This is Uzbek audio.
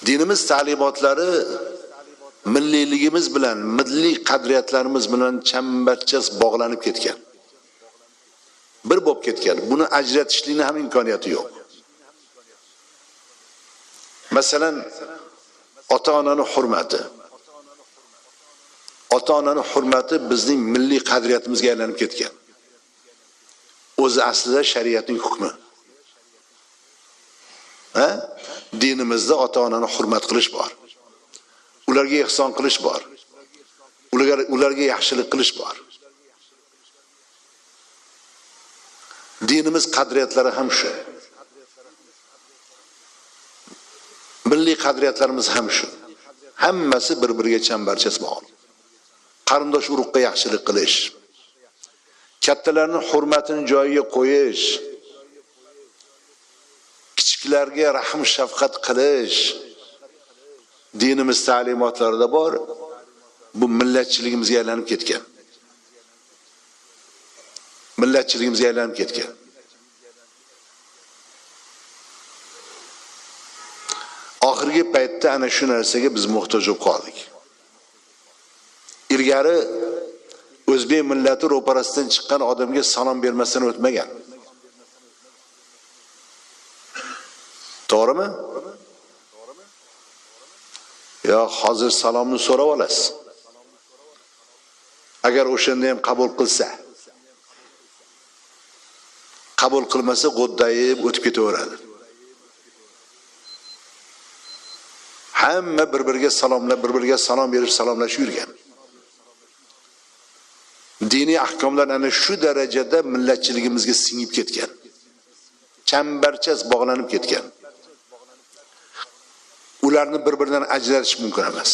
Dinimiz ta'limotlari milliyligimiz bilan, milliy qadriyatlarimiz bilan chambarchas bog'lanib ketgan. Bir bo'lib ketgan. Buni ajratishlikning ham imkoniyati yo'q. Masalan, ota-onaning hurmati. Ota-onaning hurmati bizning milliy qadriyatimizga aylanib ketgan. O'zi aslida shariatning hukmi. Dinimizda ota-onani hurmat qilish bor. Ularga ihson qilish bor. Ularga yaxshilik qilish bor. Dinimiz qadriyatlari ham shu. Milliy qadriyatlarimiz ham shu. Hammasi bir-biriga chambarchas bog'liq. Qarindosh urug'ga yaxshilik qilish, kattalarning hurmatini joyiga qo'yish, kichiklarga rahm shafqat qilish dinimiz ta'limotlarida bor. Bu millatchiligimizga aylanib ketgan. Millatchiligimizga aylanib ketgan. Oxirgi paytda ana shu narsaga biz muhtoj bo'lib qoldik. Ilgari o'zbek millati ro'parasidan chiqqan odamga salom bermasdan o'tmagan. To'g'rimi? Ya hozir salomni so'rab olasiz. Agar o'shanda ham qabul qilsa, qabul qilmasa g'o'ddayib o'tib ketaveradi. Hamma bir-biriga salomlab, bir-biriga salom berib salomlashib yurgan. Diniy ahkomlar ana shu darajada millatchiligimizga singib ketgan. Chambarchas bog'lanib ketgan. Ularni bir-biridan ajratish mumkin emas.